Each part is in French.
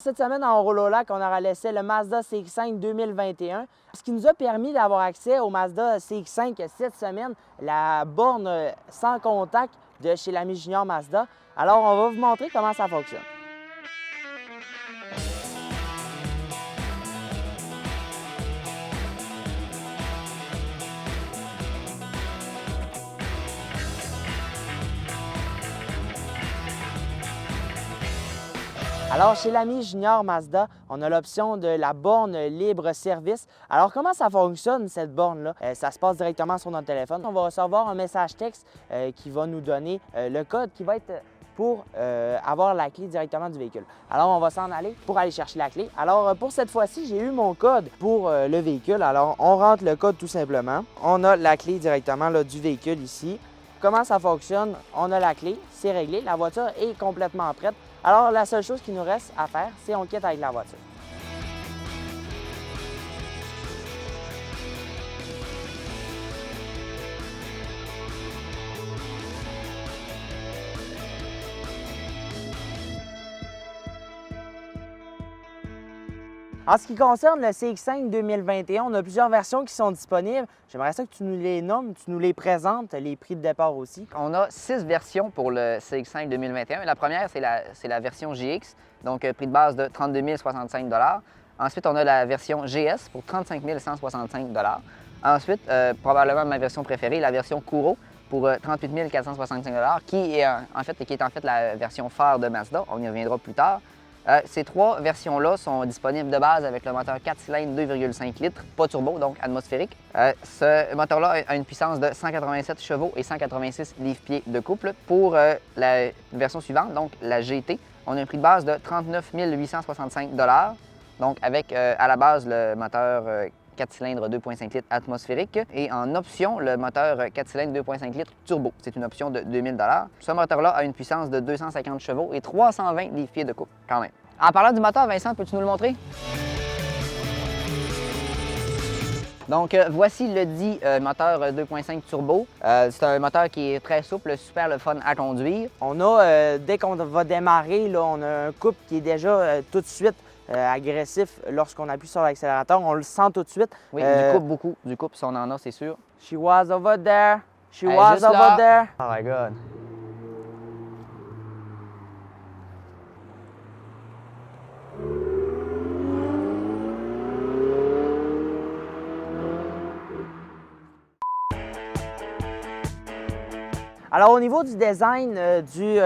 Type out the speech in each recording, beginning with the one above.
Cette semaine, en Rololac, on aura laissé le Mazda CX-5 2021, ce qui nous a permis d'avoir accès au Mazda CX-5 cette semaine, la borne sans contact de chez l'ami Junior Mazda. Alors, on va vous montrer comment ça fonctionne. Alors, chez l'ami Junior Mazda, on a l'option de la borne libre service. Alors, comment ça fonctionne, cette borne-là? Ça se passe directement sur notre téléphone. On va recevoir un message texte qui va nous donner le code qui va être pour avoir la clé directement du véhicule. Alors, on va s'en aller pour aller chercher la clé. Alors, pour cette fois-ci, j'ai eu mon code pour le véhicule. Alors, on rentre le code tout simplement. On a la clé directement là, du véhicule ici. Comment ça fonctionne? On a la clé, c'est réglé, la voiture est complètement prête. Alors, la seule chose qui nous reste à faire, c'est on quitte avec la voiture. En ce qui concerne le CX-5 2021, on a plusieurs versions qui sont disponibles. J'aimerais ça que tu nous les nommes, tu nous les présentes, les prix de départ aussi. On a 6 versions pour le CX-5 2021. La première, c'est la version GX, donc prix de base de 32 065 $. Ensuite, on a la version GS pour 35 165 $. Ensuite, probablement ma version préférée, la version Kuro pour 38 465 $, qui est en fait la version phare de Mazda. On y reviendra plus tard. Ces trois versions-là sont disponibles de base avec le moteur 4 cylindres 2,5 litres, pas turbo, donc atmosphérique. Ce moteur-là a une puissance de 187 chevaux et 186 livres-pieds de couple. Pour la version suivante, donc la GT, on a un prix de base de 39 865 $, donc avec à la base le moteur 4 cylindres 2,5 litres atmosphérique et en option, le moteur 4 cylindres 2,5 litres turbo. C'est une option de 2000 $. Ce moteur-là a une puissance de 250 chevaux et 320 livres-pieds de couple, quand même. En parlant du moteur, Vincent, peux-tu nous le montrer? Donc, voici le dit moteur 2.5 turbo. C'est un moteur qui est très souple, super le fun à conduire. On a, dès qu'on va démarrer, là, on a un couple qui est déjà tout de suite agressif lorsqu'on appuie sur l'accélérateur. On le sent tout de suite. Oui, du couple beaucoup. Du couple, si on en a, c'est sûr. She was over there. She Elle est was juste over là. there. Oh my God. Alors, au niveau du design du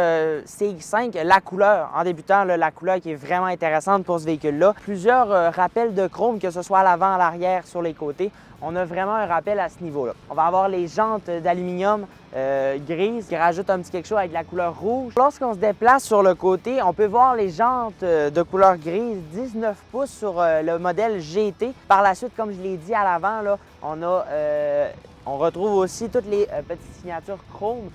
CX-5, la couleur, en débutant, là, la couleur qui est vraiment intéressante pour ce véhicule-là. Plusieurs rappels de chrome, que ce soit à l'avant, à l'arrière, sur les côtés. On a vraiment un rappel à ce niveau-là. On va avoir les jantes d'aluminium grises qui rajoutent un petit quelque chose avec la couleur rouge. Lorsqu'on se déplace sur le côté, on peut voir les jantes de couleur grise 19 pouces sur le modèle GT. Par la suite, comme je l'ai dit à l'avant, là, on retrouve aussi toutes les petites signatures chrome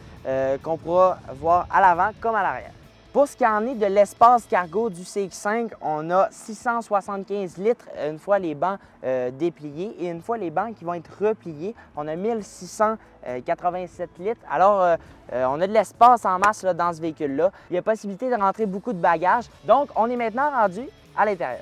qu'on pourra voir à l'avant comme à l'arrière. Pour ce qui en est de l'espace cargo du CX-5, on a 675 litres une fois les bancs dépliés et une fois les bancs qui vont être repliés, on a 1687 litres. Alors, on a de l'espace en masse là, dans ce véhicule-là. Il y a possibilité de rentrer beaucoup de bagages. Donc, on est maintenant rendu à l'intérieur.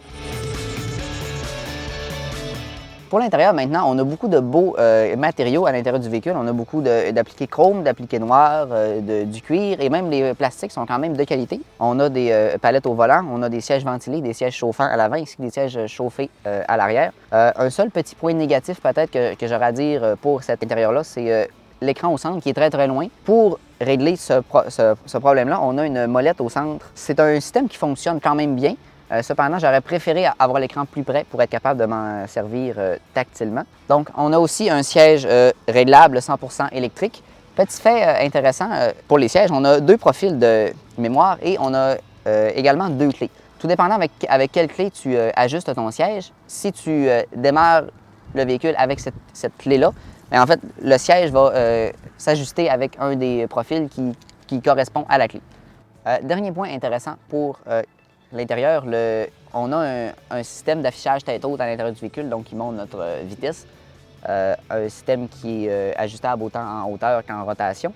Pour l'intérieur, maintenant, on a beaucoup de beaux matériaux à l'intérieur du véhicule. On a beaucoup d'appliqués chrome, d'appliqués noirs, du cuir et même les plastiques sont quand même de qualité. On a des palettes au volant, on a des sièges ventilés, des sièges chauffants à l'avant ainsi que des sièges chauffés à l'arrière. Un seul petit point négatif peut-être que j'aurais à dire pour cet intérieur-là, c'est l'écran au centre qui est très très loin. Pour régler ce problème-là, on a une molette au centre. C'est un système qui fonctionne quand même bien. Cependant, j'aurais préféré avoir l'écran plus près pour être capable de m'en servir tactilement. Donc, on a aussi un siège réglable 100% électrique. Petit fait intéressant pour les sièges, on a deux profils de mémoire et on a également deux clés. Tout dépendant avec quelle clé tu ajustes ton siège, si tu démarres le véhicule avec cette clé-là, en fait, le siège va s'ajuster avec un des profils qui correspond à la clé. Dernier point intéressant pour l'intérieur, on a un système d'affichage tête haute à l'intérieur du véhicule, donc qui montre notre vitesse. Un système qui est ajustable autant en hauteur qu'en rotation.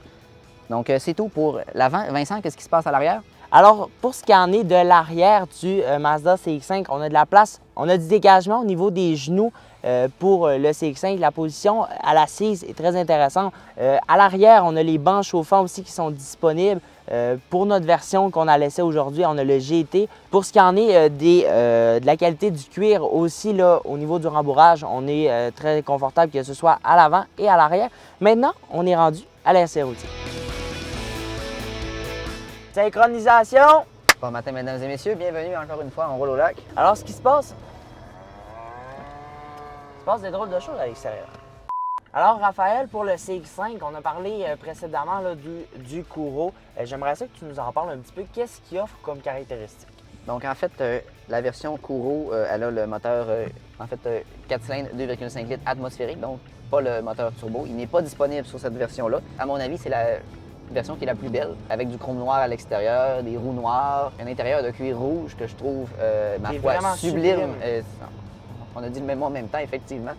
Donc, c'est tout pour l'avant. Vincent, qu'est-ce qui se passe à l'arrière? Alors, pour ce qui en est de l'arrière du Mazda CX-5, on a de la place, on a du dégagement au niveau des genoux pour le CX-5. La position à l'assise est très intéressante. À l'arrière, on a les bancs chauffants aussi qui sont disponibles. Pour notre version qu'on a laissée aujourd'hui, on a le GT. Pour ce qui en est de la qualité du cuir aussi, là, au niveau du rembourrage, on est très confortable que ce soit à l'avant et à l'arrière. Maintenant, on est rendu à l'essai routier. Synchronisation! Bon matin, mesdames et messieurs. Bienvenue encore une fois en Roule au lac. Alors, ce qui se passe, des drôles de choses à l'extérieur. Alors, Raphaël, pour le CX-5, on a parlé précédemment là, du Kuro. J'aimerais ça que tu nous en parles un petit peu. Qu'est-ce qu'il offre comme caractéristique? Donc, en fait, la version Kuro, elle a le moteur, 4 cylindres, 2,5 litres atmosphérique, donc pas le moteur turbo. Il n'est pas disponible sur cette version-là. À mon avis, c'est la version qui est la plus belle, avec du chrome noir à l'extérieur, des roues noires, un intérieur de cuir rouge que je trouve, ma foi, sublime. On a dit le même mot en même temps, effectivement.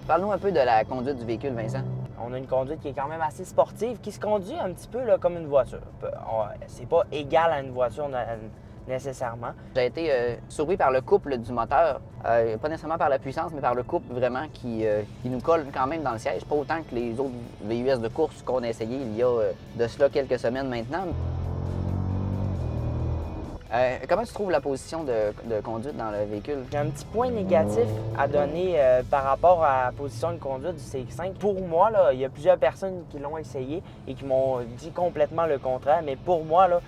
Parle-nous un peu de la conduite du véhicule, Vincent. On a une conduite qui est quand même assez sportive, qui se conduit un petit peu là, comme une voiture. C'est pas égal à une voiture nécessairement. J'ai été surpris par le couple du moteur, pas nécessairement par la puissance, mais par le couple vraiment qui nous colle quand même dans le siège, pas autant que les autres VUS de course qu'on a essayé il y a de cela quelques semaines maintenant. Comment tu trouves la position de conduite dans le véhicule? J'ai un petit point négatif à donner par rapport à la position de conduite du CX-5. Pour moi, là, il y a plusieurs personnes qui l'ont essayé et qui m'ont dit complètement le contraire, mais pour moi, là,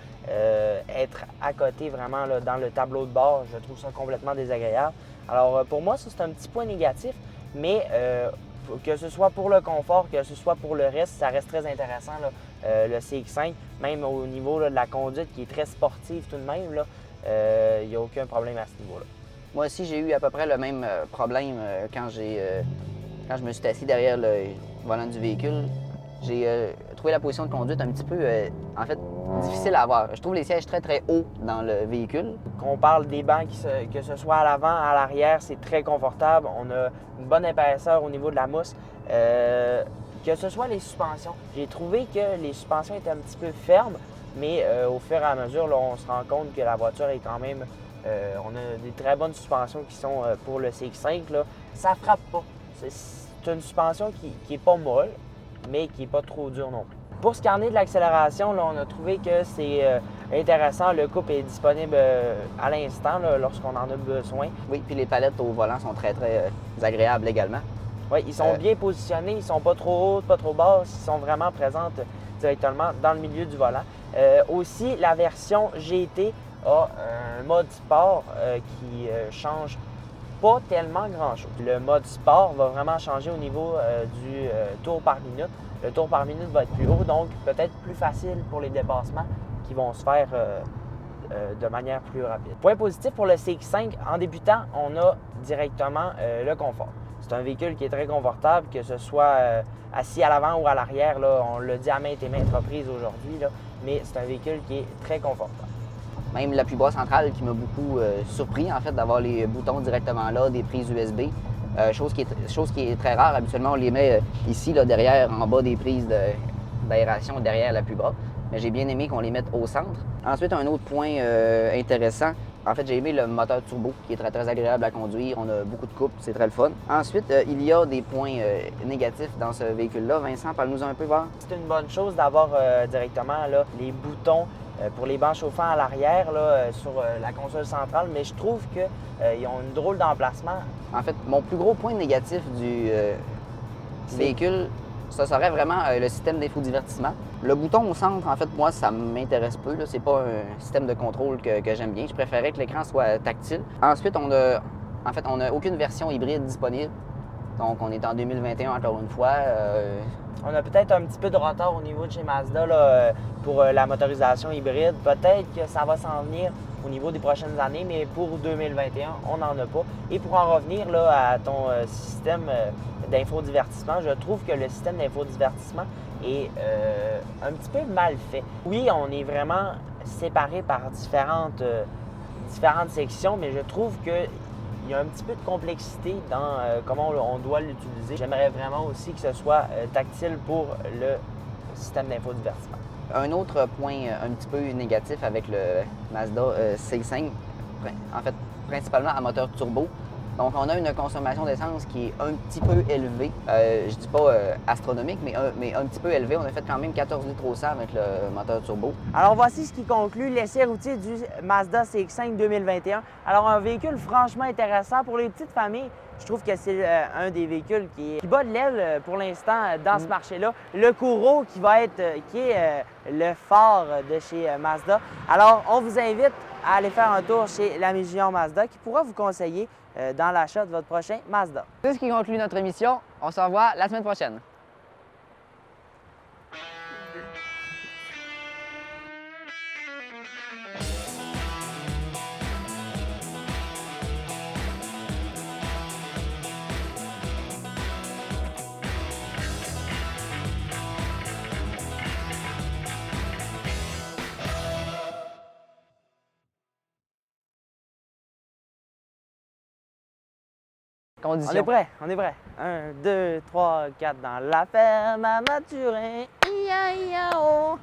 être à côté vraiment là, dans le tableau de bord, je trouve ça complètement désagréable. Alors pour moi, ça c'est un petit point négatif, mais que ce soit pour le confort, que ce soit pour le reste, ça reste très intéressant, là, le CX-5, même au niveau là, de la conduite qui est très sportive tout de même, il n'y a aucun problème à ce niveau-là. Moi aussi, j'ai eu à peu près le même problème quand je me suis assis derrière le volant du véhicule. J'ai trouvé la position de conduite un petit peu, difficile à avoir. Je trouve les sièges très, très hauts dans le véhicule. Qu'on parle des bancs, que ce soit à l'avant, à l'arrière, c'est très confortable. On a une bonne épaisseur au niveau de la mousse. Que ce soit les suspensions. J'ai trouvé que les suspensions étaient un petit peu fermes, mais au fur et à mesure, là, on se rend compte que la voiture est quand même... on a des très bonnes suspensions qui sont pour le CX-5. Là. Ça frappe pas. C'est une suspension qui n'est pas molle, mais qui n'est pas trop dure non plus. Pour ce qui en est de l'accélération, là, on a trouvé que c'est intéressant. Le couple est disponible à l'instant lorsqu'on en a besoin. Oui, puis les palettes au volant sont très, très agréables également. Oui, ils sont bien positionnés, ils ne sont pas trop hautes, pas trop basses, ils sont vraiment présentes directement dans le milieu du volant. Aussi, la version GT a un mode sport qui change pas tellement grand-chose. Le mode sport va vraiment changer au niveau du tour par minute. Le tour par minute va être plus haut, donc peut-être plus facile pour les dépassements qui vont se faire de manière plus rapide. Point positif pour le CX-5, en débutant, on a directement le confort. C'est un véhicule qui est très confortable, que ce soit assis à l'avant ou à l'arrière. On l'a dit à maintes et maintes reprises aujourd'hui, mais c'est un véhicule qui est très confortable. Même l'appui bras central qui m'a beaucoup surpris, en fait, d'avoir les boutons directement là, des prises USB. Chose qui est très rare. Habituellement, on les met ici, là, derrière, en bas des prises d'aération, derrière l'appui bras. Mais j'ai bien aimé qu'on les mette au centre. Ensuite, un autre point intéressant, en fait, j'ai aimé le moteur turbo qui est très, très agréable à conduire. On a beaucoup de couple, c'est très le fun. Ensuite, il y a des points négatifs dans ce véhicule-là. Vincent, parle-nous un peu, voir. C'est une bonne chose d'avoir directement là, les boutons pour les bancs chauffants à l'arrière sur la console centrale, mais je trouve qu'ils ont une drôle d'emplacement. En fait, mon plus gros point négatif du véhicule, ça serait vraiment le système d'infodivertissement. Le bouton au centre, en fait, moi, ça m'intéresse peu. C'est pas un système de contrôle que j'aime bien. Je préférais que l'écran soit tactile. Ensuite, on n'a aucune version hybride disponible. Donc, on est en 2021 encore une fois. On a peut-être un petit peu de retard au niveau de chez Mazda pour la motorisation hybride. Peut-être que ça va s'en venir au niveau des prochaines années, mais pour 2021, on n'en a pas. Et pour en revenir à ton système d'infodivertissement, je trouve que le système d'infodivertissement est un petit peu mal fait. Oui, on est vraiment séparés par différentes sections, mais je trouve qu'il y a un petit peu de complexité dans comment on doit l'utiliser. J'aimerais vraiment aussi que ce soit tactile pour le système d'infodivertissement. Un autre point un petit peu négatif avec le Mazda CX-5, en fait, principalement à moteur turbo. Donc, on a une consommation d'essence qui est un petit peu élevée. Je dis pas astronomique, mais un petit peu élevée. On a fait quand même 14 litres au 100 avec le moteur turbo. Alors, voici ce qui conclut l'essai routier du Mazda CX-5 2021. Alors, un véhicule franchement intéressant pour les petites familles. Je trouve que c'est un des véhicules qui bat de l'aile pour l'instant dans ce marché-là. Le Kuro qui est le phare de chez Mazda. Alors, on vous invite à aller faire un tour chez l'ami Junior Mazda qui pourra vous conseiller dans l'achat de votre prochain Mazda. C'est ce qui conclut notre émission. On se revoit la semaine prochaine. Conditions. On est prêt, on est prêt. 1, 2, 3, 4 dans la ferme à Mathurin. Ia, ia, oh.